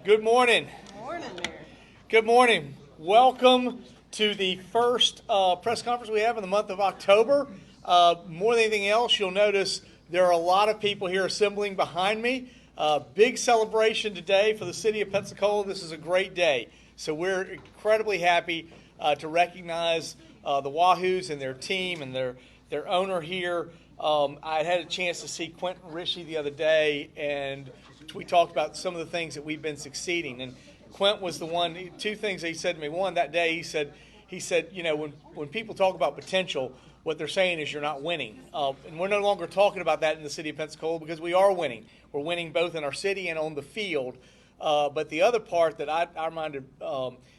Good morning. Morning, Mayor. Good morning. Welcome to the first press conference we have in the month of October. More than anything else, you'll notice there are a lot of people here assembling behind me. Big celebration today for the City of Pensacola. This is a great day. So we're incredibly happy to recognize the Wahoos and their team and their owner here. I had a chance to see Quentin Rishi the other day, and we talked about some of the things that we've been succeeding. And Quint was the one. Two things he said to me. One, that day he said, you know, when people talk about potential, what they're saying is you're not winning. And we're no longer talking about that in the city of Pensacola because we are winning. We're winning both in our city and on the field. But the other part that I reminded,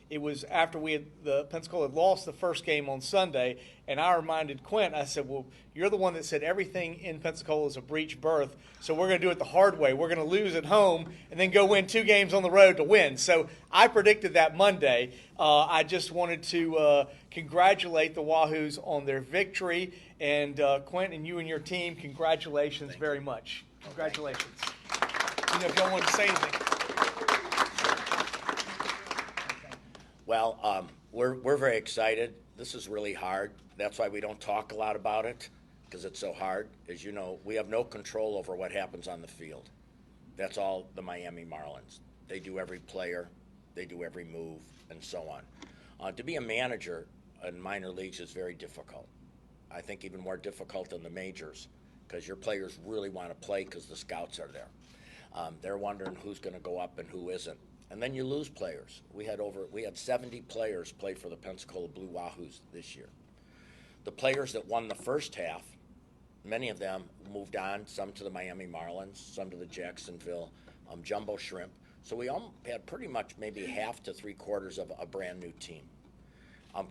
it was after the Pensacola had lost the first game on Sunday, and I reminded Quint, I said, well, you're the one that said everything in Pensacola is a breech berth, so we're going to do it the hard way. We're going to lose at home and then go win 2 games on the road to win. So I predicted that Monday. I just wanted to congratulate the Wahoos on their victory, and Quint and you and your team, congratulations very much. Congratulations. You know, if y'all want to say anything. Well, we're very excited. This is really hard. That's why we don't talk a lot about it, because it's so hard. As you know, we have no control over what happens on the field. That's all the Miami Marlins. They do every player, they do every move, and so on. To be a manager in minor leagues is very difficult. I think even more difficult than the majors, because your players really want to play because the scouts are there. They're wondering who's going to go up and who isn't. And then you lose players. We had 70 players play for the Pensacola Blue Wahoos this year. The players that won the first half, many of them moved on, some to the Miami Marlins, some to the Jacksonville Jumbo Shrimp. So we all had pretty much maybe half to 3/4 of a brand new team.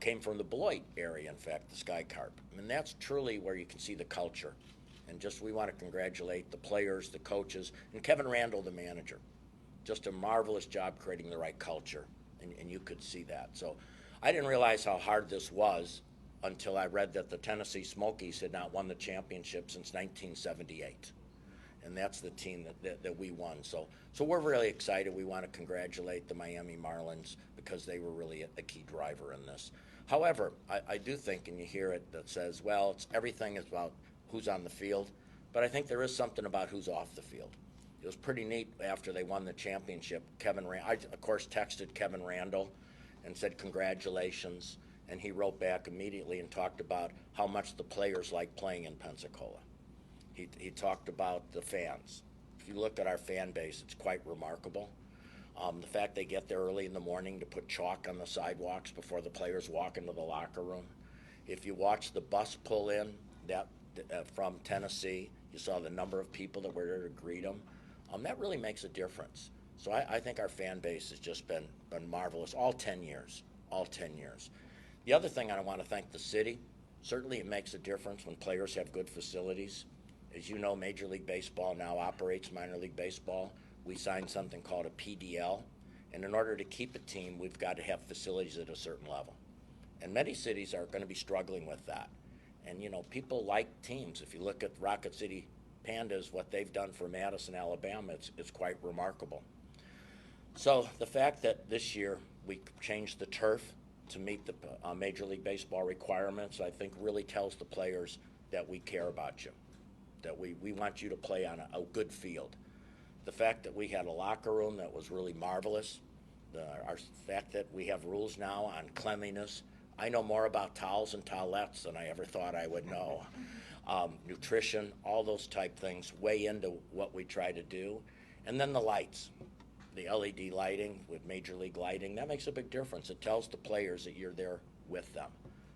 Came from the Beloit area, in fact, the Sky Carp. And that's truly where you can see the culture. And just we want to congratulate the players, the coaches, and Kevin Randall, the manager. Just a marvelous job creating the right culture, and you could see that. So I didn't realize how hard this was until I read that the Tennessee Smokies had not won the championship since 1978. And that's the team that we won. So we're really excited. We want to congratulate the Miami Marlins because they were really a key driver in this. However, I do think, and you hear it, that says, well, everything is about who's on the field, but I think there is something about who's off the field. It was pretty neat after they won the championship. I, of course, texted Kevin Randall and said congratulations, and he wrote back immediately and talked about how much the players like playing in Pensacola. He talked about the fans. If you look at our fan base, it's quite remarkable. The fact they get there early in the morning to put chalk on the sidewalks before the players walk into the locker room. If you watch the bus pull in from Tennessee, you saw the number of people that were there to greet them. That really makes a difference. So I think our fan base has just been marvelous all 10 years. The other thing I want to thank the city. Certainly it makes a difference when players have good facilities. As you know, Major League Baseball now operates minor league baseball. We signed something called a PDL. And in order to keep a team, we've got to have facilities at a certain level. And many cities are going to be struggling with that. And, you know, people like teams. If you look at Rocket City Pandas, what they've done for Madison, Alabama, it's quite remarkable. So the fact that this year we changed the turf to meet the Major League Baseball requirements, I think really tells the players that we care about you, that we want you to play on a good field. The fact that we had a locker room that was really marvelous, our fact that we have rules now on cleanliness. I know more about towels and towelettes than I ever thought I would know. Nutrition, all those type things weigh into what we try to do. And then the lights, the LED lighting with Major League lighting, that makes a big difference. It tells the players that you're there with them.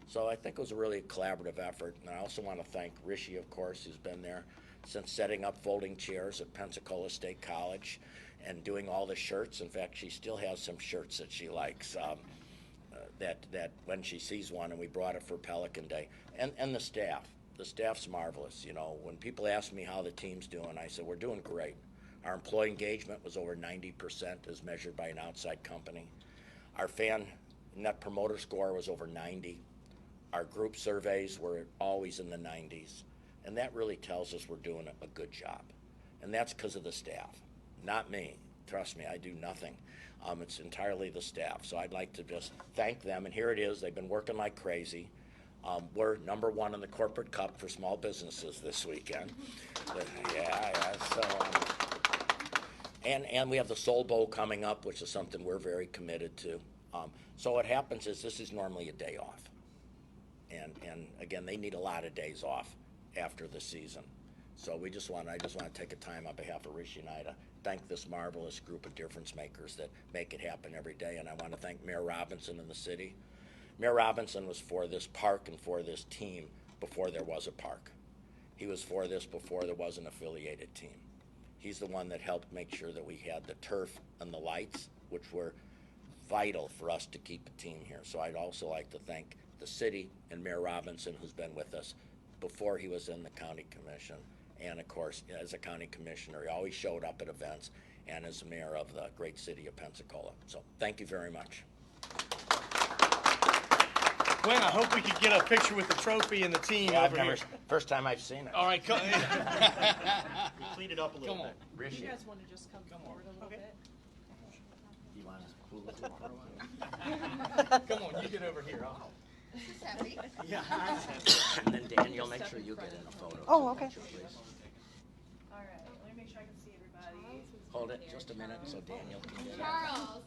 So I think it was a really collaborative effort. And I also want to thank Rishi, of course, who's been there since setting up folding chairs at Pensacola State College and doing all the shirts. In fact, she still has some shirts that she likes. That when she sees one, and we brought it for Pelican Day. And the staff. The staff's marvelous. You know, when people ask me how the team's doing, I said, we're doing great. Our employee engagement was over 90% as measured by an outside company. Our fan net promoter score was over 90. Our group surveys were always in the 90s. And that really tells us we're doing a good job. And that's because of the staff, not me. Trust me, I do nothing. It's entirely the staff. So I'd like to just thank them, and here it is. They've been working like crazy. We're number one in the corporate cup for small businesses this weekend. So, and we have the Soul Bowl coming up, which is something we're very committed to. So what happens is this is normally a day off. And again, they need a lot of days off after the season. So I just want to take a time on behalf of Rishi and I to thank this marvelous group of difference makers that make it happen every day. And I want to thank Mayor Robinson and the city. Mayor Robinson was for this park and for this team before there was a park. He was for this before there was an affiliated team. He's the one that helped make sure that we had the turf and the lights, which were vital for us to keep a team here. So I'd also like to thank the city and Mayor Robinson, who's been with us before he was in the county commission. And of course, as a county commissioner, he always showed up at events, and as mayor of the great city of Pensacola. So thank you very much. Glenn, I hope we could get a picture with the trophy and the team over here. First time I've seen it. All right, come. Clean it up a little bit. Rishi, You guys want to just come forward a little bit? you want to cool this for a while? Come on, you get over here. Yeah. And then Daniel, make sure you get in a photo. Oh, okay. Please. All right, let me make sure I can see everybody. Hold it just a minute so Daniel can get it. Charles,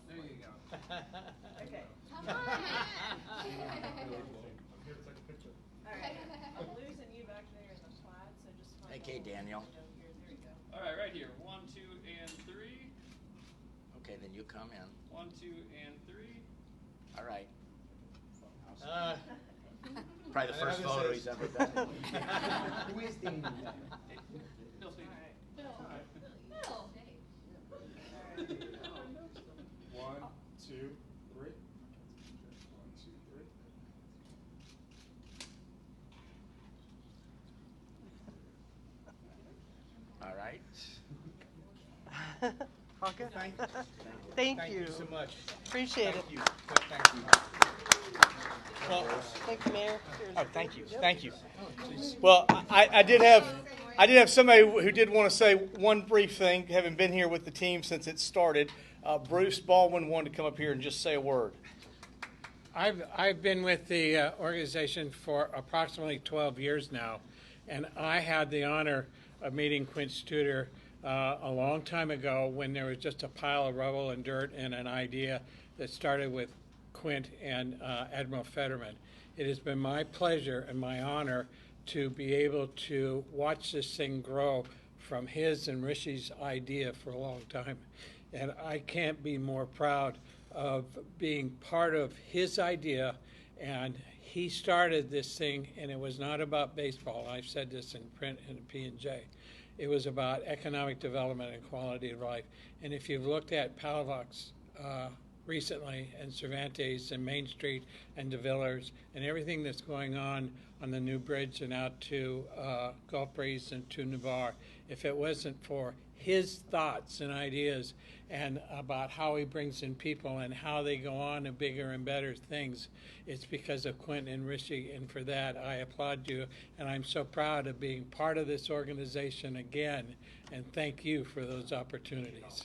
Okay. come on. All right. I'm losing you back there in the slide, so just find. Okay, Daniel. Here, there you go. All right, right here. 1, 2, and 3. Okay, then you come in. 1, 2, and 3. All right. I Probably the know first this photo is- he's ever done. Who is the? Bill, speak. Bill. One, two, three. 1, 2, 3. All right. All good. Thank Thank you you. so much. Appreciate it. Thank you. Thank you. Well, Thank you, Mayor. oh, thank you. Thank you. Well, I did have somebody who did want to say one brief thing, having been here with the team since it started. Bruce Baldwin wanted to come up here and just say a word. I've been with the organization for approximately 12 years now, and I had the honor of meeting Quint Studer a long time ago when there was just a pile of rubble and dirt and an idea that started with Quint and Admiral Fetterman. It has been my pleasure and my honor to be able to watch this thing grow from his and Rishi's idea for a long time. And I can't be more proud of being part of his idea. And he started this thing, and it was not about baseball. I've said this in print and P&J. It was about economic development and quality of life. And if you've looked at Palafox recently, and Cervantes and Main Street and De Villers and everything that's going on the new bridge and out to Gulf Breeze and to Navarre, if it wasn't for his thoughts and ideas and about how he brings in people and how they go on to bigger and better things, it's because of Quentin and Rishi, and for that I applaud you, and I'm so proud of being part of this organization again, and thank you for those opportunities.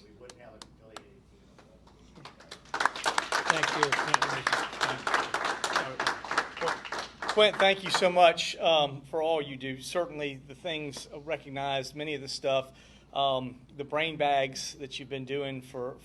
Thank you, Quentin and Rishi. Quint, thank you so much for all you do. Certainly the things recognized, many of the stuff, the brain bags that you've been doing for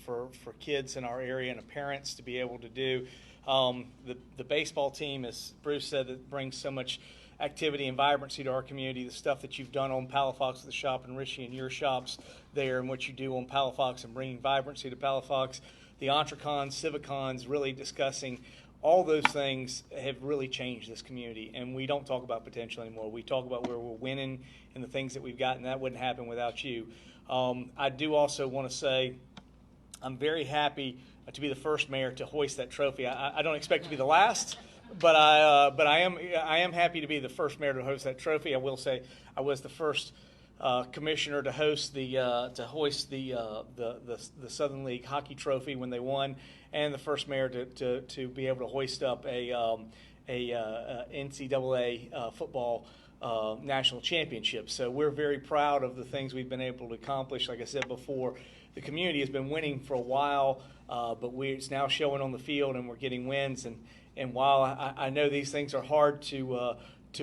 kids in our area and parents to be able to do. The baseball team, as Bruce said, that brings so much activity and vibrancy to our community. The stuff that you've done on Palafox at the shop and Rishi and your shops there, and what you do on Palafox and bringing vibrancy to Palafox. The Entrecons, Civicons, really discussing all those things have really changed this community. And we don't talk about potential anymore. We talk about where we're winning and the things that we've got, and that wouldn't happen without you. I do also want to say I'm very happy to be the first mayor to hoist that trophy. I don't expect to be the last, but I am happy to be the first mayor to hoist that trophy. I will say I was the first commissioner to hoist to hoist the Southern League hockey trophy when they won, and the first mayor to be able to hoist up a NCAA football national championship. So we're very proud of the things we've been able to accomplish. Like I said before, the community has been winning for a while, but it's now showing on the field, and we're getting wins. And while I know these things are hard to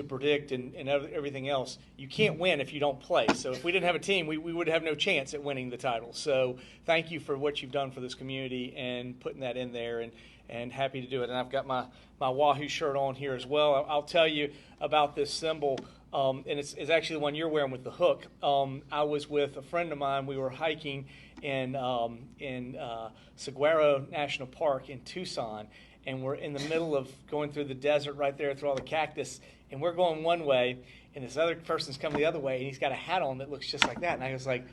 predict and everything else, you can't win if you don't play. So if we didn't have a team, we would have no chance at winning the title. So thank you for what you've done for this community and putting that in there, and happy to do it. And I've got my Wahoo shirt on here as well. I'll tell you about this symbol, and it's actually the one you're wearing with the hook. I was with a friend of mine. We were hiking in Saguaro National Park in Tucson, and we're in the middle of going through the desert right there through all the cactus, and we're going one way, and this other person's coming the other way, and he's got a hat on that looks just like that. And I was like,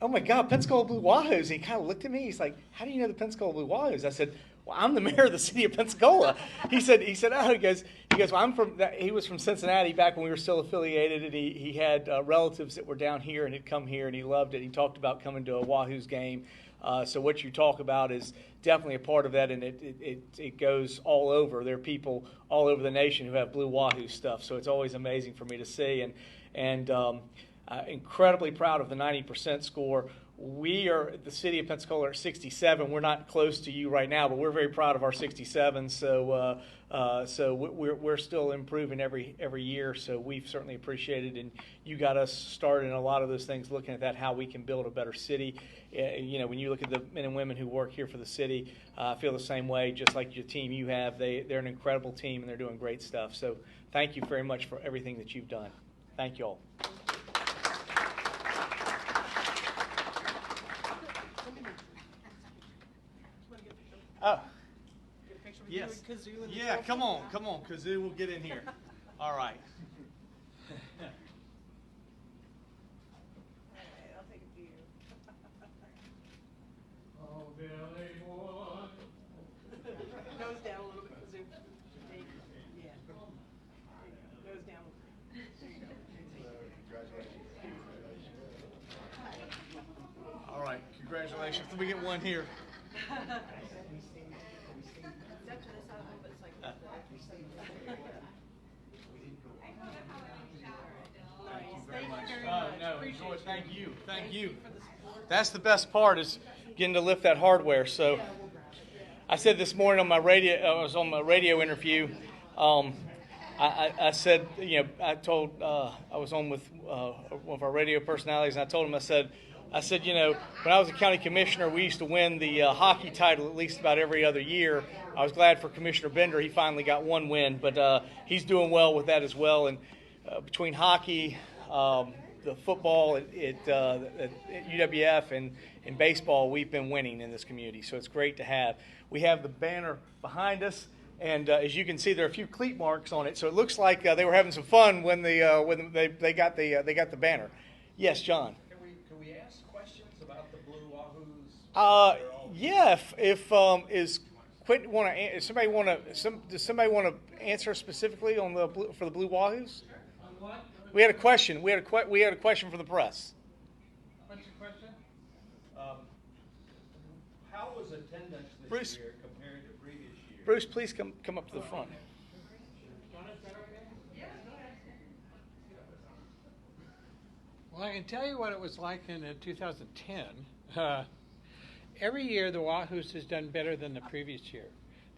oh my God, Pensacola Blue Wahoos. And he kind of looked at me. He's like, how do you know the Pensacola Blue Wahoos? I said, well, I'm the mayor of the city of Pensacola. He said, oh, he goes, well, he was from Cincinnati back when we were still affiliated, and he had relatives that were down here and had come here, and he loved it. He talked about coming to a Wahoos game. So what you talk about is definitely a part of that, and it goes all over. There are people all over the nation who have Blue Wahoo stuff, so it's always amazing for me to see, and incredibly proud of the 90% score. We are at the city of Pensacola at 67. We're not close to you right now, but we're very proud of our 67. So we're still improving every year. So we've certainly appreciated, and you got us started in a lot of those things, looking at that, how we can build a better city. When you look at the men and women who work here for the city, I feel the same way. Just like your team you have, they're an incredible team, and they're doing great stuff. So thank you very much for everything that you've done. Thank you all. Oh, Get a picture with yes. you and Kazoo and the Yeah, trophy? come on. Kazoo will get in here. All right. Alright, I'll take a few. Oh, Billy boy. Nose down a little bit, Kazoo. Yeah. Nose down. There you go. All right. Congratulations. Let me get one here. Step to the side a little bit, it's like that. Nice, thank you very much. No, Appreciate enjoy. you. Thank you. Thank you. For the support. That's the best part, is getting to lift that hardware. So I said this morning on my radio, I was on my radio interview. I said, I told, I was on with one of our radio personalities, and I told him, I said, when I was a county commissioner, we used to win the hockey title at least about every other year. I was glad for Commissioner Bender. He finally got one win, but he's doing well with that as well. And between hockey, the football at UWF, and baseball, we've been winning in this community. So it's great to have. We have the banner behind us, and as you can see, there are a few cleat marks on it. So it looks like they were having some fun when they got the banner. Yes, John. Can we ask questions about the Blue Wahoos? Yeah. If is Quentin does somebody want to answer specifically on for the Blue Wahoos? On what? We had a question. We had a question for the press. What's your question? How was attendance this Bruce. year compared to previous years? Bruce, please come up to the front. Well, I can tell you what it was like in 2010. Every year, the Wahoos has done better than the previous year.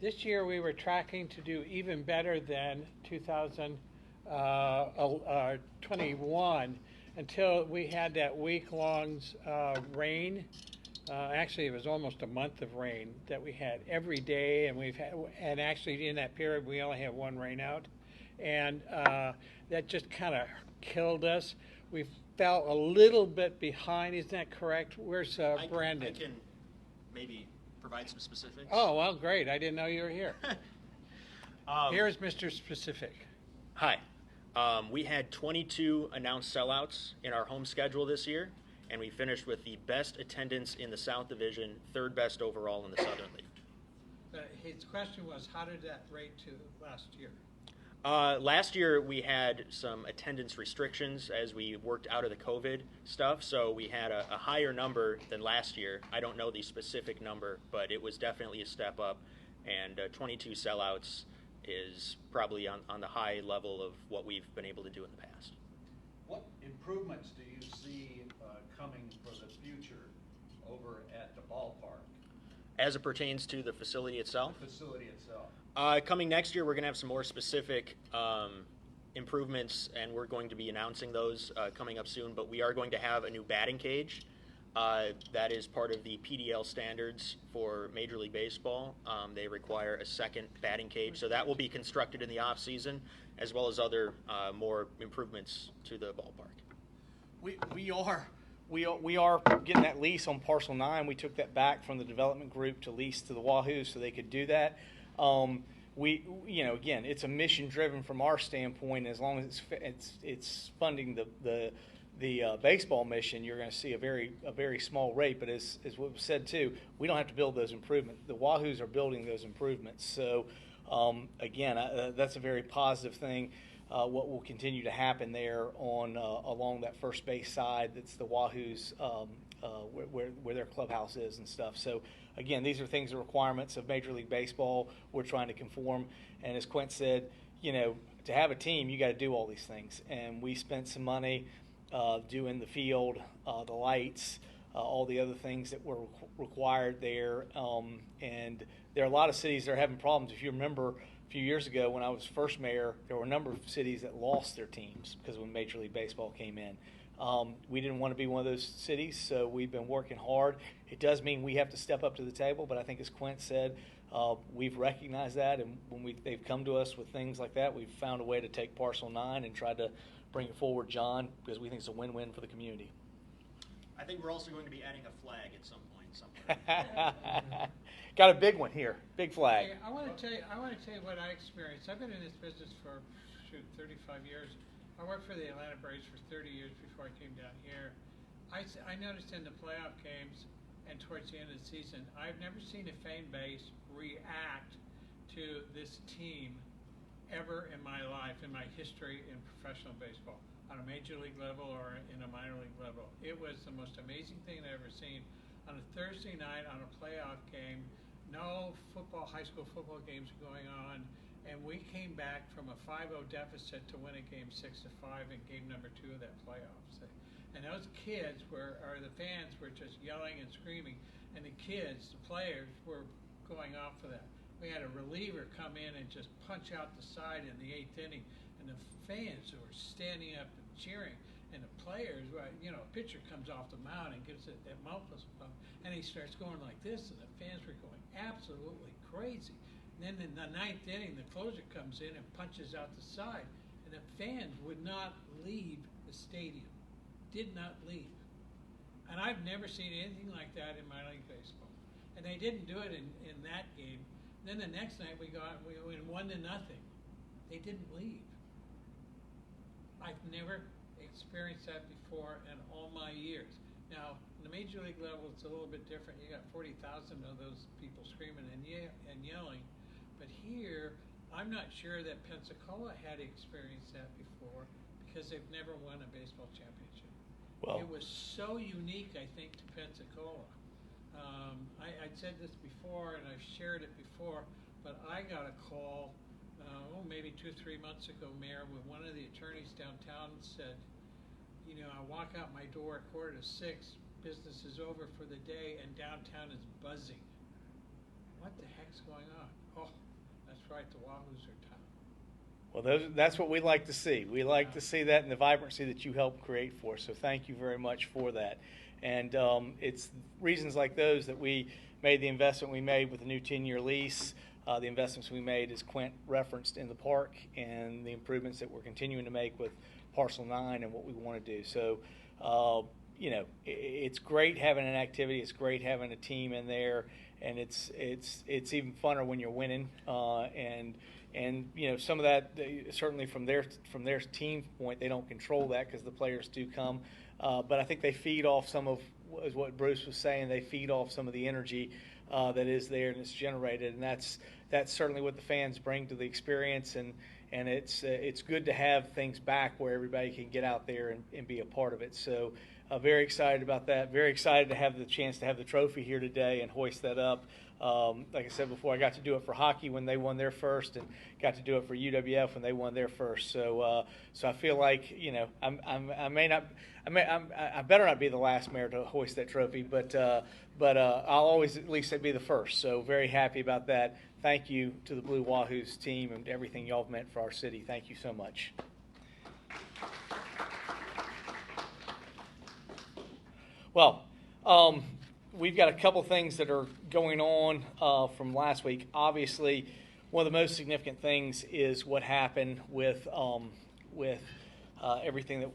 This year, we were tracking to do even better than 2021 until we had that week-long rain. Actually, it was almost a month of rain that we had every day, and actually in that period, we only had one rain out, and that just kind of killed us. We fell a little bit behind. Isn't that correct? Where's Brandon? I can maybe provide some specifics. Oh, well, great. I didn't know you were here. Um, Here's Mr. Specific. Hi. We had 22 announced sellouts in our home schedule this year, and we finished with the best attendance in the South Division, third best overall in the Southern League. His question was, how did that rate to last year? Last year we had some attendance restrictions as we worked out of the COVID stuff, so we had a higher number than last year. I don't know the specific number, but it was definitely a step up, and 22 sellouts is probably on the high level of what we've been able to do in the past. What improvements do you see coming for the future over at the ballpark, As it pertains to the facility itself, the facility itself? coming next year, we're going to have some more specific improvements, and we're going to be announcing those coming up soon. But we are going to have a new batting cage. That is part of the PDL standards for Major League Baseball. They require a second batting cage, so that will be constructed in the off season, as well as other more improvements to the ballpark. We are getting that lease on Parcel 9. We took that back from the development group to lease to the Wahoo so they could do that. Again, it's a mission driven from our standpoint. As long as it's funding the baseball mission, you're going to see a very small rate. But as what was said too, we don't have to build those improvements. The Wahoos are building those improvements. So again, that's a very positive thing. What will continue to happen there on along that first base side, that's the Wahoos, where their clubhouse is and stuff. So again, these are things, the requirements of Major League Baseball. We're trying to conform, and as Quint said, to have a team, you got to do all these things. And we spent some money doing the field, the lights, all the other things that were required there. And there are a lot of cities that are having problems. If you remember, a few years ago when I was first mayor, there were a number of cities that lost their teams because when Major League Baseball came in. We didn't want to be one of those cities, so we've been working hard. It does mean we have to step up to the table, but I think as Quint said, we've recognized that, and when they've come to us with things like that, we've found a way to take Parcel 9 and try to bring it forward, John, because we think it's a win-win for the community. I think we're also going to be adding a flag at some point somewhere. Got a big one here, big flag. Hey, I want to tell you what I experienced. I've been in this business for 35 years. I worked for the Atlanta Braves for 30 years before I came down here. I noticed in the playoff games and towards the end of the season, I've never seen a fan base react to this team ever in my life, in my history in professional baseball, on a major league level or in a minor league level. It was the most amazing thing I've ever seen. On a Thursday night, on a playoff game, no high school football games going on, and we came back from a 5-0 deficit to win a game 6-5 in game number 2 of that playoffs. And those kids the fans were just yelling and screaming, and the kids, the players, were going off for that. We had a reliever come in and just punch out the side in the 8th inning, and the fans were standing up and cheering. And the players, a pitcher comes off the mound and gives it that mouthful, and he starts going like this, and the fans were going absolutely crazy. And then in the 9th inning, the closer comes in and punches out the side, and the fans would not leave the stadium, did not leave. And I've never seen anything like that in minor league baseball. And they didn't do it in that game. And then the next night we went 1-0. They didn't leave. I've never experienced that before in all my years. Now, in the major league level, it's a little bit different. You got 40,000 of those people screaming and yelling. But here, I'm not sure that Pensacola had experienced that before because they've never won a baseball championship. Well, it was so unique, I think, to Pensacola. I'd said this before, and I've shared it before, but I got a call maybe 2-3 months ago, Mayor, when one of the attorneys downtown said, I walk out my door at 5:45, business is over for the day, and downtown is buzzing. What the heck's going on? Oh, that's right, the Wahoos are town. Well, that's what we like to see. We like to see that in the vibrancy that you helped create for us. So thank you very much for that. And it's reasons like those that we made the investment we made with the new 10-year lease, the investments we made, as Quint referenced, in the park, and the improvements that we're continuing to make with Parcel 9 and what we want to do. So, it's great having an activity. It's great having a team in there, and it's even funner when you're winning. And some of that certainly from their team point, they don't control that because the players do come. But I think they feed off some of what Bruce was saying. They feed off some of the energy that is there and it's generated, and that's certainly what the fans bring to the experience. And it's good to have things back where everybody can get out there and be a part of it. So very excited about that. Very excited to have the chance to have the trophy here today and hoist that up. Like I said before, I got to do it for hockey when they won their first, and got to do it for UWF when they won their first. So I feel like I better not be the last mayor to hoist that trophy, but I'll always at least be the first. So very happy about that. Thank you to the Blue Wahoos team and everything y'all have meant for our city. Thank you so much. Well, we've got a couple things that are going on from last week. Obviously, one of the most significant things is what happened with everything that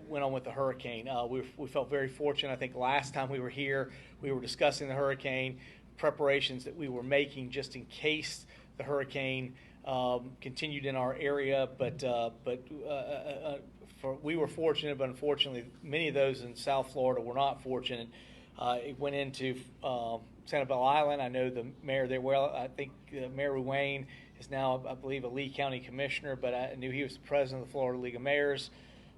went on with the hurricane. We felt very fortunate. I think last time we were here, we were discussing the hurricane, preparations that we were making just in case the hurricane continued in our area. We were fortunate, but unfortunately, many of those in South Florida were not fortunate. It went into Sanibel Island. I know the mayor there well. I think Mayor Wayne is now, I believe, a Lee County commissioner, but I knew he was the president of the Florida League of Mayors.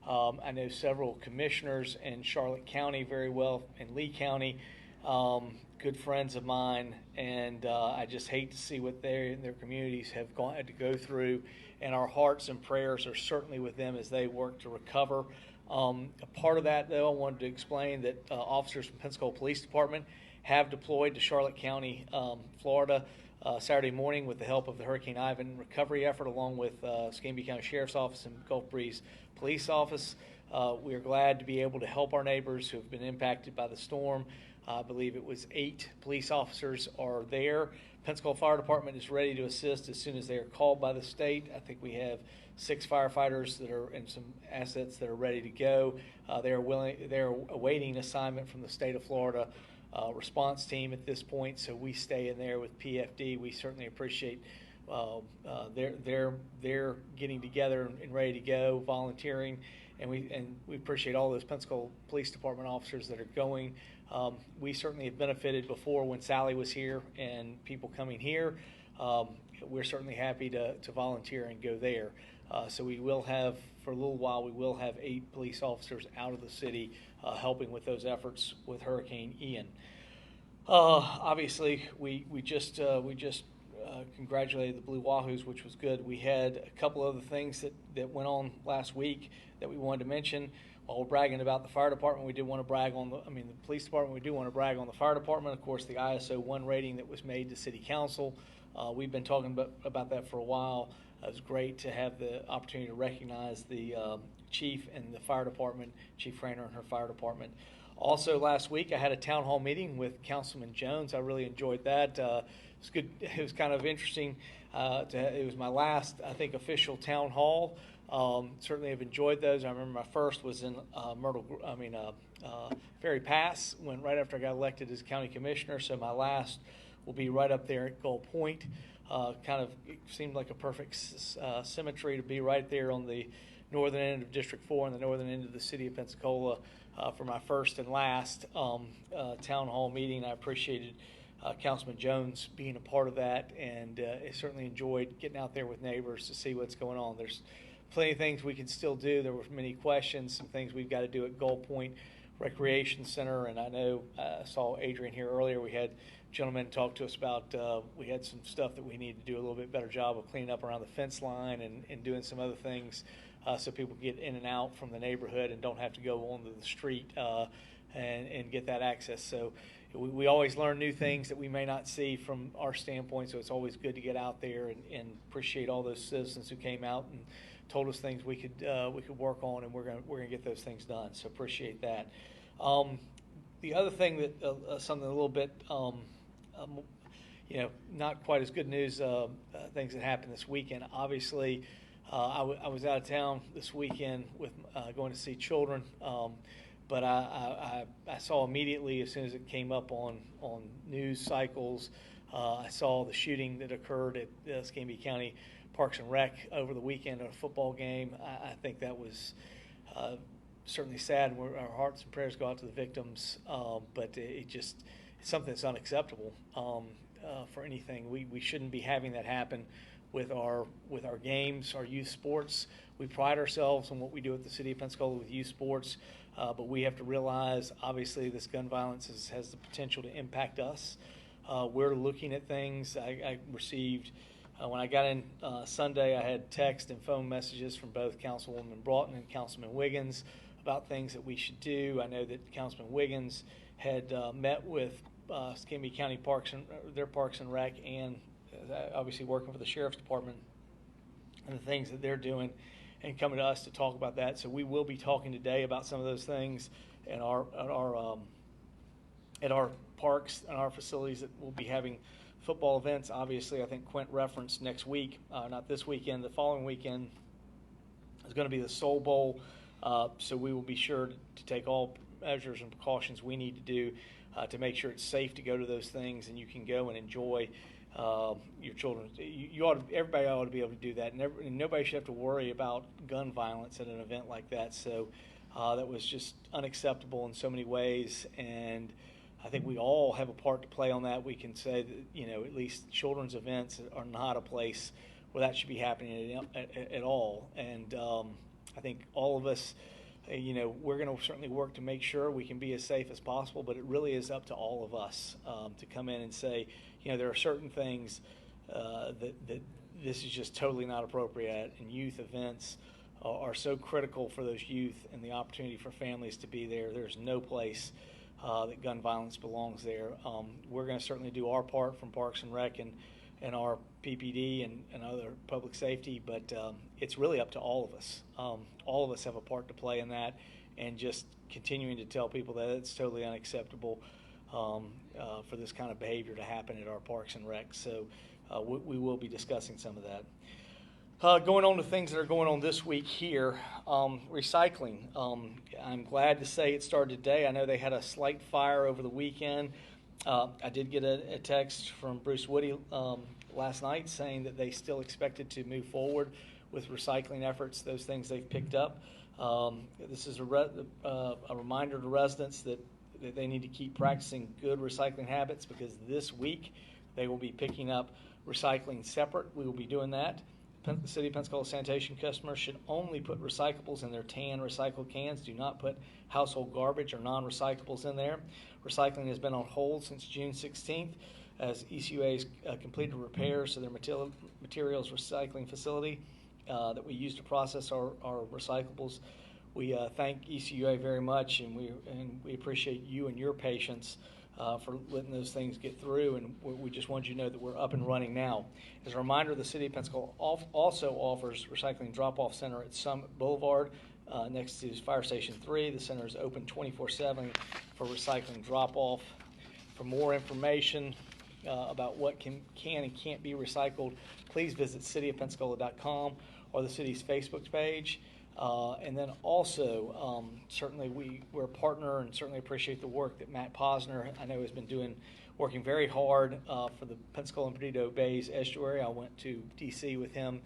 I know several commissioners in Charlotte County very well, in Lee County, good friends of mine, and I just hate to see what their communities have had to go through, and our hearts and prayers are certainly with them as they work to recover. A part of that, though, I wanted to explain that officers from Pensacola Police Department have deployed to Charlotte County, Florida, Saturday morning with the help of the Hurricane Ivan recovery effort, along with Escambia County Sheriff's Office and Gulf Breeze Police Office. We are glad to be able to help our neighbors who have been impacted by the storm. I believe it was 8 police officers are there. Pensacola Fire Department is ready to assist as soon as they are called by the state. I think we have 6 firefighters that are and some assets that are ready to go. They are awaiting assignment from the state of Florida response team at this point, so we stay in there with PFD. We certainly appreciate they're getting together and ready to go, volunteering, and we appreciate all those Pensacola Police Department officers that are going. We certainly have benefited before when Sally was here and people coming here. We're certainly happy to volunteer and go there. So we will have, for a little while, we will have 8 police officers out of the city helping with those efforts with Hurricane Ian. Obviously, we just congratulated the Blue Wahoos, which was good. We had a couple other things that went on last week that we wanted to mention. While we're bragging about the fire department, we did want to brag on the police department. We do want to brag on the fire department. Of course, the ISO 1 rating that was made to City Council. We've been talking about that for a while. It was great to have the opportunity to recognize the chief and the fire department, Chief Rainer and her fire department. Also, last week I had a town hall meeting with Councilman Jones. I really enjoyed that. It was good. It was kind of interesting. It was my last, I think, official town hall. Certainly have enjoyed those. I remember my first was in Ferry Pass, right after I got elected as county commissioner. So my last will be right up there at Gull Point. It seemed like a perfect symmetry to be right there on the northern end of District 4 and the northern end of the city of Pensacola for my first and last town hall meeting. I appreciated Councilman Jones being a part of that, and I certainly enjoyed getting out there with neighbors to see what's going on. There's plenty of things we can still do. There were many questions, some things we've got to do at Gull Point Recreation Center, and I know I saw Adrian here earlier. We had gentlemen talk to us about we had some stuff that we need to do a little bit better job of cleaning up around the fence line and doing some other things so people get in and out from the neighborhood and don't have to go onto the street and get that access. So we always learn new things that we may not see from our standpoint, so it's always good to get out there and appreciate all those citizens who came out and told us things we could work on, and we're gonna get those things done. So appreciate that. The other thing that something a little bit not quite as good news, things that happened this weekend. Obviously, I was out of town this weekend with going to see children, but I saw immediately as soon as it came up on news cycles, I saw the shooting that occurred at Escambia County Parks and Rec over the weekend at a football game. I think that was certainly sad, and our hearts and prayers go out to the victims, but it's something that's unacceptable for anything. We shouldn't be having that happen with our games, our youth sports. We pride ourselves on what we do at the City of Pensacola with youth sports, but we have to realize, obviously, this gun violence has the potential to impact us. we're looking at things. I received, when I got in Sunday, I had text and phone messages from both Councilwoman Broughton and Councilman Wiggins about things that we should do. I know that Councilman Wiggins had met with Escambia County Parks and their Parks and Rec, and obviously working for the Sheriff's Department and the things that they're doing, and coming to us to talk about that. So we will be talking today about some of those things at our parks and our facilities that will be having football events. Obviously, I think Quint referenced next week, not this weekend, the following weekend is going to be the Soul Bowl. So we will be sure to take all measures and precautions we need to do to make sure it's safe to go to those things, and you can go and enjoy your children. Everybody ought to be able to do that, and nobody should have to worry about gun violence at an event like that. So that was just unacceptable in so many ways, and I think we all have a part to play on that. We can say that, at least children's events are not a place where that should be happening at all. And I think all of us, we're going to certainly work to make sure we can be as safe as possible, but it really is up to all of us to come in and say, there are certain things that this is just totally not appropriate at, and youth events are so critical for those youth and the opportunity for families to be there. There's no place that gun violence belongs there. We're going to certainly do our part from Parks and Rec and our PPD and other public safety, but it's really up to all of us. All of us have a part to play in that, and just continuing to tell people that it's totally unacceptable for this kind of behavior to happen at our Parks and Rec. So we will be discussing some of that. Going on to things that are going on this week here, recycling. I'm glad to say it started today. I know they had a slight fire over the weekend. I did get a text from Bruce Woody last night saying that they still expected to move forward with recycling efforts, those things they've picked up. This is a reminder to residents that they need to keep practicing good recycling habits, because this week they will be picking up recycling separate. We will be doing that. The City of Pensacola sanitation customers should only put recyclables in their tan recycled cans. Do not put household garbage or non-recyclables in there. Recycling has been on hold since June 16th as ECUA's completed repairs to their materials recycling facility that we use to process our recyclables. We thank ECUA very much, and we appreciate you and your patience for letting those things get through, and we just want you to know that we're up and running now. As a reminder, the City of Pensacola also offers recycling drop-off center at Summit Boulevard next to Fire Station 3. The center is open 24/7 for recycling drop-off. For more information about what can and can't be recycled, please visit cityofpensacola.com or the city's Facebook page. And then also, certainly we're a partner, and certainly appreciate the work that Matt Posner, I know, has been working very hard for the Pensacola and Perdido Bays estuary. I went to D.C. with him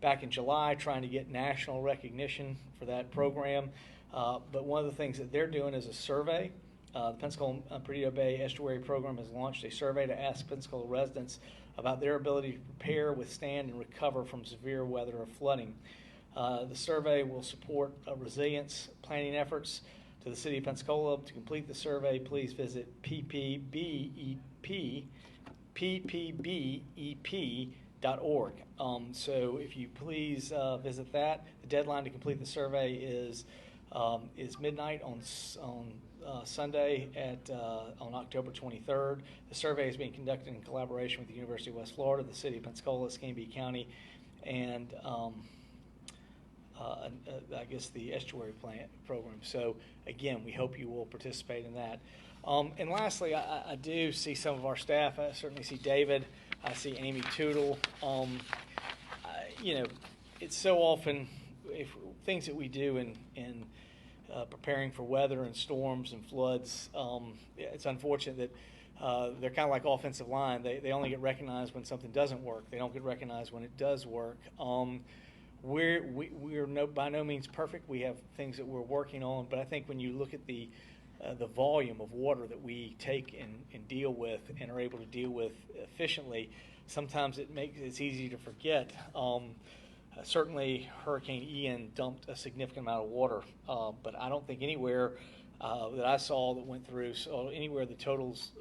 back in July trying to get national recognition for that program. But one of the things that they're doing is a survey. The Pensacola and Perdido Bay Estuary Program has launched a survey to ask Pensacola residents about their ability to prepare, withstand, and recover from severe weather or flooding. The survey will support resilience planning efforts to the City of Pensacola. To complete the survey, please visit ppbep.org. So if you please visit that. The deadline to complete the survey is midnight on Sunday on October 23rd. The survey is being conducted in collaboration with the University of West Florida, the City of Pensacola, Escambia County, and I guess the estuary plant program. So again, we hope you will participate in that. And lastly, I do see some of our staff. I certainly see David. I see Amy Tootle. It's so often things that we do in preparing for weather and storms and floods. It's unfortunate that they're kind of like offensive line. They only get recognized when something doesn't work. They don't get recognized when it does work. We're by no means perfect. We have things that we're working on, but I think when you look at the volume of water that we take and deal with and are able to deal with efficiently, sometimes it's easy to forget. Certainly, Hurricane Ian dumped a significant amount of water, but I don't think anywhere that I saw that went through. So anywhere the totals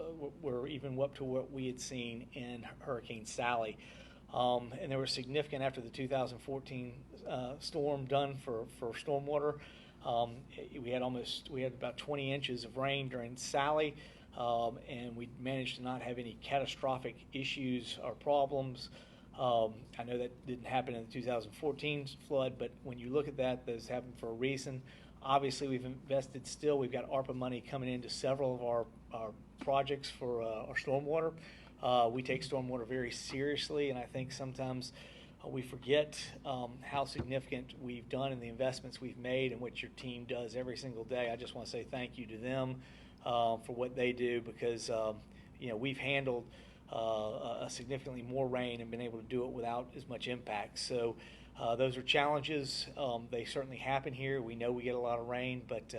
were even up to what we had seen in Hurricane Sally. And they were significant after the 2014 storm done for stormwater. We had about 20 inches of rain during Sally, and we managed to not have any catastrophic issues or problems. I know that didn't happen in the 2014 flood, but when you look at that, those happened for a reason. Obviously, we've invested still. We've got ARPA money coming into several of our projects for our stormwater. We take stormwater very seriously, and I think sometimes we forget how significant we've done and the investments we've made and what your team does every single day. I just want to say thank you to them for what they do, because we've handled significantly more rain and been able to do it without as much impact. So those are challenges. They certainly happen here. We know we get a lot of rain, but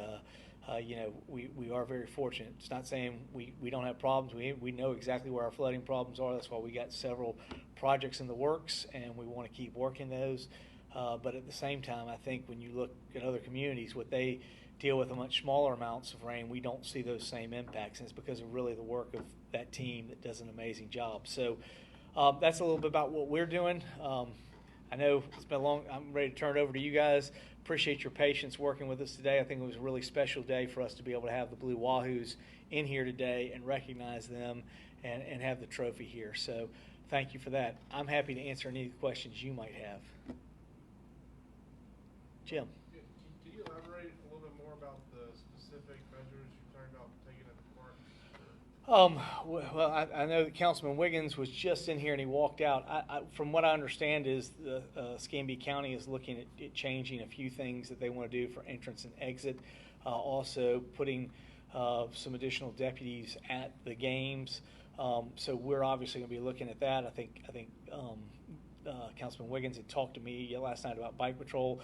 we are very fortunate. It's not saying we don't have problems. We know exactly where our flooding problems are. That's why we got several projects in the works, and we want to keep working those. But at the same time, I think when you look at other communities, what they deal with a much smaller amounts of rain, we don't see those same impacts, and it's because of really the work of that team that does an amazing job. So that's a little bit about what we're doing. I know it's been long. I'm ready to turn it over to you guys. Appreciate your patience working with us today. I think it was a really special day for us to be able to have the Blue Wahoos in here today and recognize them and have the trophy here. So thank you for that. I'm happy to answer any questions you might have. Jim. Can you elaborate a little bit more about the specific measures you're talking about taking at the park? Well, I know that Councilman Wiggins was just in here and he walked out. From what I understand is the Escambia County is looking at changing a few things that they want to do for entrance and exit. Also putting some additional deputies at the games. So we're obviously going to be looking at that. I think Councilman Wiggins had talked to me last night about bike patrol.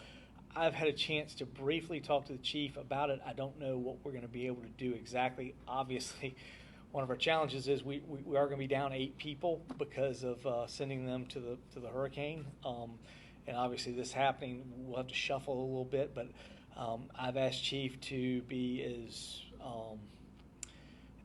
I've had a chance to briefly talk to the chief about it. I don't know what we're going to be able to do exactly. Obviously, one of our challenges is we are going to be down 8 people because of sending them to the hurricane. And obviously this happening, we'll have to shuffle a little bit, but I've asked Chief to be as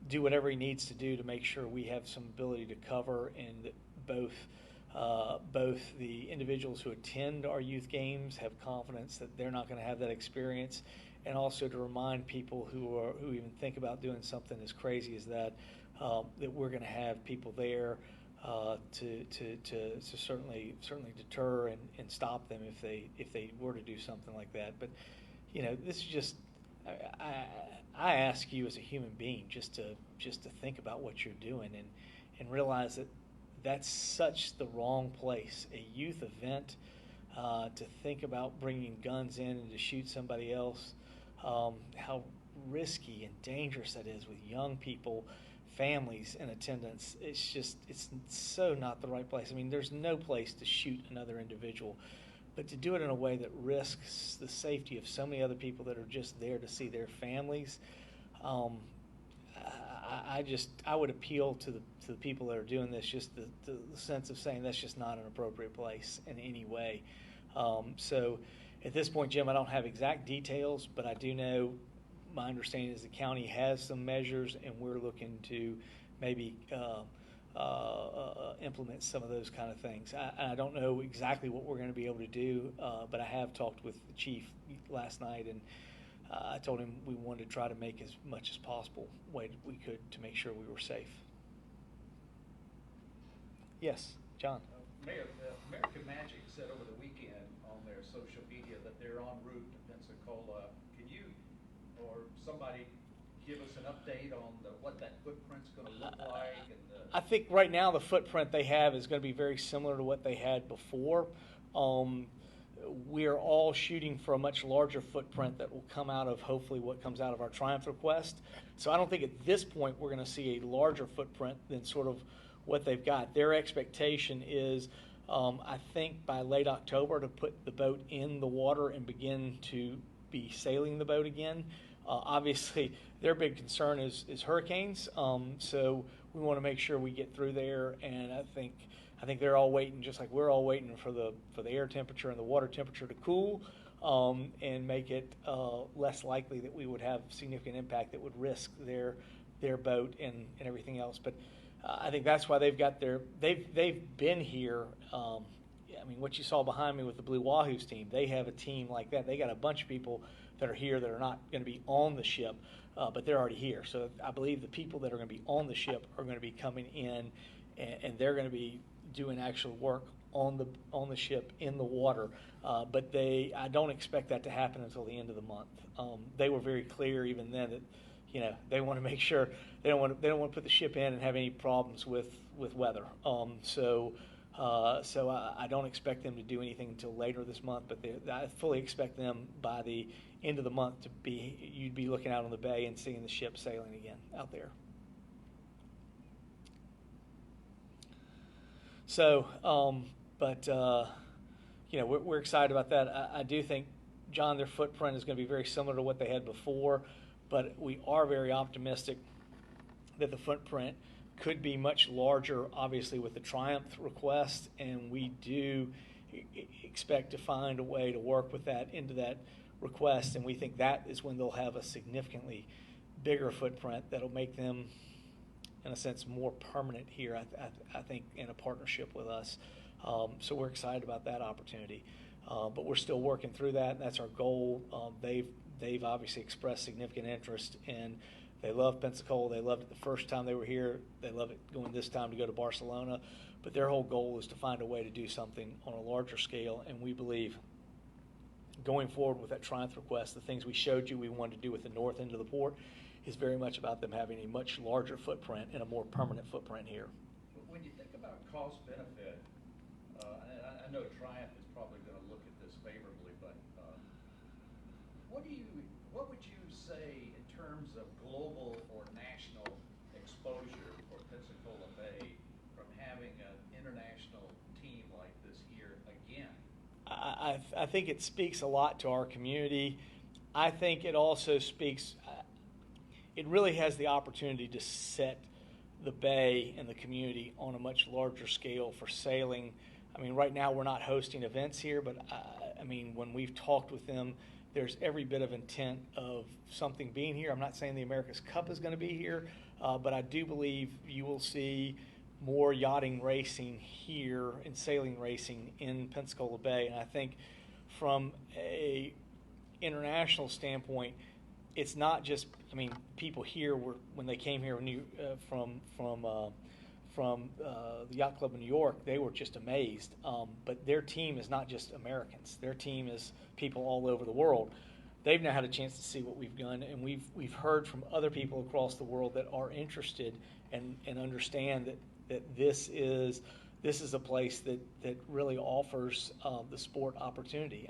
do whatever he needs to do to make sure we have some ability to cover, and that both the individuals who attend our youth games have confidence that they're not going to have that experience, and also to remind people who even think about doing something as crazy as that, that we're going to have people there to certainly deter and stop them if they were to do something like that. But this is just I ask you as a human being just to think about what you're doing and realize that that's such the wrong place. A youth event, to think about bringing guns in and to shoot somebody else, how risky and dangerous that is with young people, families in attendance. It's so not the right place. I mean, there's no place to shoot another individual, but to do it in a way that risks the safety of so many other people that are just there to see their families. I would appeal to the people that are doing this, just the sense of saying that's just not an appropriate place in any way. So at this point, Jim, I don't have exact details, but I do know my understanding is the county has some measures, and we're looking to maybe implement some of those kind of things. I don't know exactly what we're going to be able to do, but I have talked with the chief last night, and I told him we wanted to try to make as much as possible way we could to make sure we were safe. Yes, John. Mayor, American Magic said over the weekend on their social media that they're en route to Pensacola. Can you or somebody give us an update on what that footprint's going to look like? I think right now the footprint they have is going to be very similar to what they had before. We are all shooting for a much larger footprint that will come out of hopefully what comes out of our Triumph request. So I don't think at this point we're going to see a larger footprint than sort of what they've got. Their expectation is, I think by late October, to put the boat in the water and begin to be sailing the boat again. Obviously, their big concern is hurricanes. So we want to make sure we get through there, and I think they're all waiting, just like we're all waiting for the air temperature and the water temperature to cool. and make it less likely that we would have significant impact that would risk their boat and everything else. But I think that's why they've been here. I mean, what you saw behind me with the Blue Wahoos team, they have a team like that. They got a bunch of people that are here that are not going to be on the ship, but they're already here. So I believe the people that are going to be on the ship are going to be coming in, and they're going to be doing actual work on the ship in the water. But I don't expect that to happen until the end of the month. They were very clear even then that they want to make sure they don't want to put the ship in and have any problems with weather. So I don't expect them to do anything until later this month, but I fully expect them by the end of the month you'd be looking out on the bay and seeing the ship sailing again out there. So, we're excited about that. I do think, John, their footprint is going to be very similar to what they had before, but we are very optimistic that the footprint could be much larger, obviously, with the Triumph request, and we do expect to find a way to work with that into that request, and we think that is when they'll have a significantly bigger footprint that'll make them, in a sense, more permanent here, I think, in a partnership with us. So we're excited about that opportunity. But we're still working through that, and that's our goal. They've obviously expressed significant interest, and they love Pensacola. They loved it the first time they were here. They love it going this time to go to Barcelona. But their whole goal is to find a way to do something on a larger scale, and we believe going forward with that Triumph request, the things we showed you we wanted to do with the north end of the port is very much about them having a much larger footprint and a more permanent footprint here. When you think about cost benefit, I know Triumph is probably going to look at this favorably, but what would you say in terms of global or national exposure for Pensacola Bay from having an international team like this here again? I think it speaks a lot to our community. I think it also speaks, it really has the opportunity to set the bay and the community on a much larger scale for sailing. I mean, right now we're not hosting events here, but I mean, when we've talked with them, there's every bit of intent of something being here. I'm not saying the America's Cup is going to be here, but I do believe you will see more yachting racing here and sailing racing in Pensacola Bay. And I think from a international standpoint, it's not just, I mean, people here were, when they came here from the Yacht Club in New York, they were just amazed. But their team is not just Americans. Their team is people all over the world. They've now had a chance to see what we've done, and we've heard from other people across the world that are interested and understand that this is a place that really offers the sport opportunity.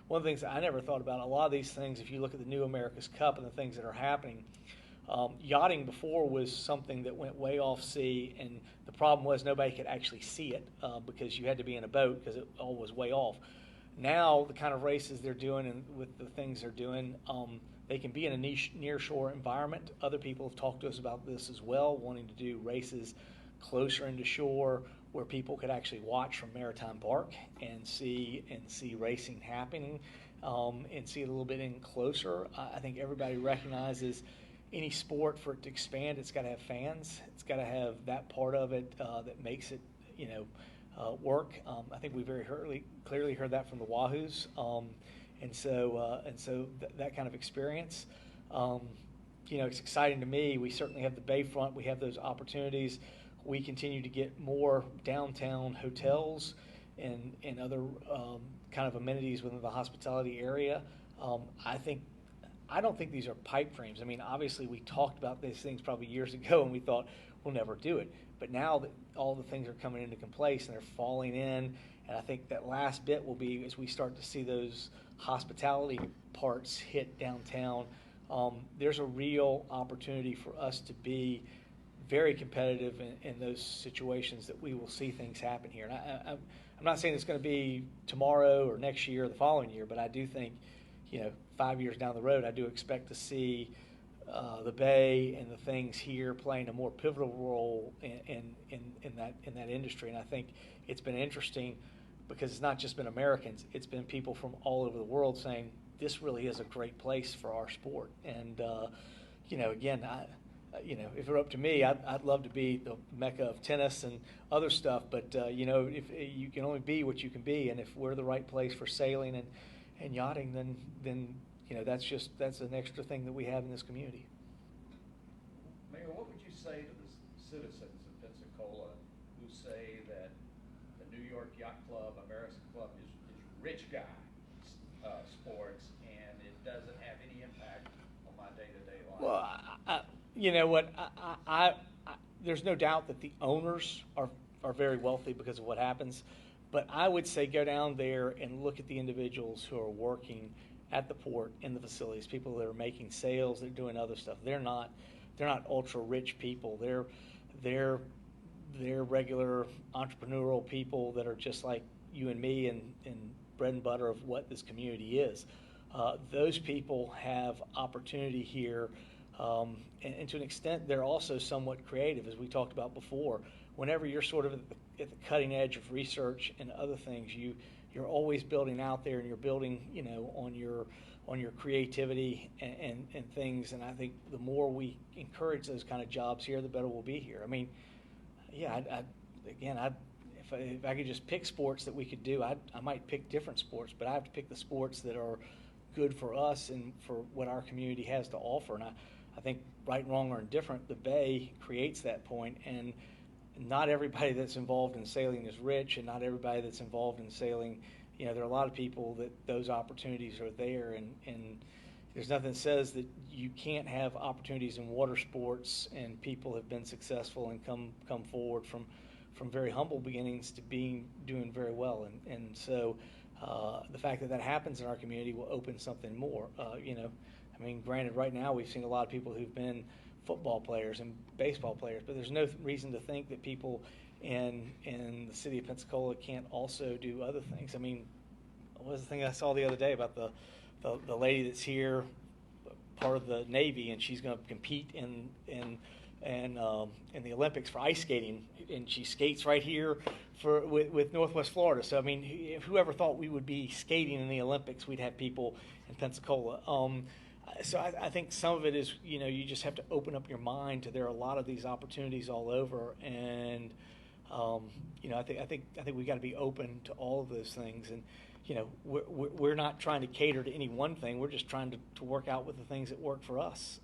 One of the things that I never thought about, a lot of these things, if you look at the new America's Cup and the things that are happening, yachting before was something that went way off sea, and the problem was nobody could actually see it because you had to be in a boat because it all was way off. Now, the kind of races they're doing and with the things they're doing, they can be in a niche near-shore environment. Other people have talked to us about this as well, wanting to do races closer into shore where people could actually watch from Maritime Park and see racing happening and see it a little bit in closer. I think everybody recognizes any sport, for it to expand, it's got to have fans. It's got to have that part of it that makes it, work. I think we very clearly heard that from the Wahoos, and so that kind of experience, it's exciting to me. We certainly have the bayfront. We have those opportunities. We continue to get more downtown hotels and other kind of amenities within the hospitality area. I don't think these are pipe dreams. I mean, obviously, we talked about these things probably years ago, and we thought we'll never do it. But now that all the things are coming into place and they're falling in, and I think that last bit will be as we start to see those hospitality parts hit downtown, there's a real opportunity for us to be very competitive in those situations that we will see things happen here. And I'm not saying it's going to be tomorrow or next year or the following year, but I do think, 5 years down the road, I do expect to see the Bay and the things here playing a more pivotal role in that industry. And I think it's been interesting because it's not just been Americans, it's been people from all over the world saying, this really is a great place for our sport. And, again, if it were up to me, I'd love to be the mecca of tennis and other stuff, but, if you can only be what you can be, and if we're the right place for sailing and yachting, then that's an extra thing that we have in this community. Mayor, what would you say to the citizens of Pensacola who say that the New York Yacht Club, American Club is rich guy sports, and it doesn't have any impact on my day-to-day life? Well, you know what? I there's no doubt that the owners are very wealthy because of what happens, but I would say go down there and look at the individuals who are working at the port, in the facilities, people that are making sales, they're doing other stuff. They're not ultra rich people. They're regular entrepreneurial people that are just like you and me, and bread and butter of what this community is. Those people have opportunity here, and to an extent, they're also somewhat creative, as we talked about before. Whenever you're sort of at the cutting edge of research and other things, you're always building out there, and you're building, on your creativity and things. And I think the more we encourage those kind of jobs here, the better we'll be here. I mean, yeah, if I could just pick sports that we could do, I might pick different sports, but I have to pick the sports that are good for us and for what our community has to offer. And I think, right, wrong, or indifferent, the Bay creates that point, and not everybody that's involved in sailing is rich, and not everybody that's involved in sailing, there are a lot of people that those opportunities are there, and there's nothing that says that you can't have opportunities in water sports, and people have been successful and come forward from very humble beginnings to doing very well, and so the fact that happens in our community will open something more. Granted, right now we've seen a lot of people who've been football players and baseball players, but there's no reason to think that people in the city of Pensacola can't also do other things. What was the thing I saw the other day about the lady that's here, part of the Navy, and she's going to compete in the Olympics for ice skating, and she skates right here with Northwest Florida. So whoever thought we would be skating in the Olympics, we'd have people in Pensacola. So I think some of it is, you just have to open up your mind to there are a lot of these opportunities all over, and I think we got to be open to all of those things. And we're not trying to cater to any one thing. We're just trying to work out with the things that work for us.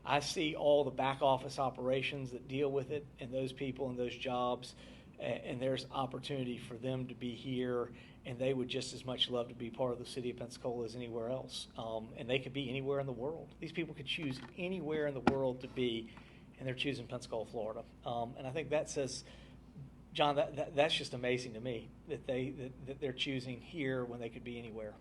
I see all the back office operations that deal with it, and those people and those jobs, and there's opportunity for them to be here, and they would just as much love to be part of the city of Pensacola as anywhere else. And they could be anywhere in the world. These people could choose anywhere in the world to be, and they're choosing Pensacola, Florida. And I think that says, John, that's just amazing to me, that they're choosing here when they could be anywhere.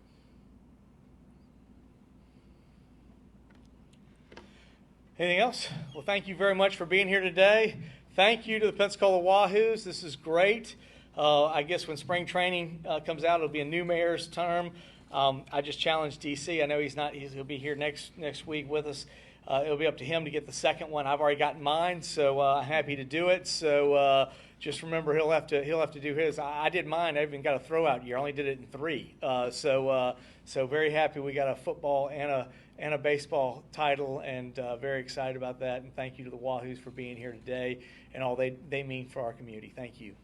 Anything else? Well, thank you very much for being here today. Thank you to the Pensacola Wahoos. This is great. I guess when spring training comes out, it'll be a new mayor's term. I just challenged DC. I know he'll be here next week with us. It'll be up to him to get the second one. I've already gotten mine, so I'm happy to do it. So just remember, he'll have to do his. I did mine. I even got a throwout year. I only did it in 3. So very happy we got a football and a baseball title, and very excited about that. And thank you to the Wahoos for being here today and all they mean for our community. Thank you.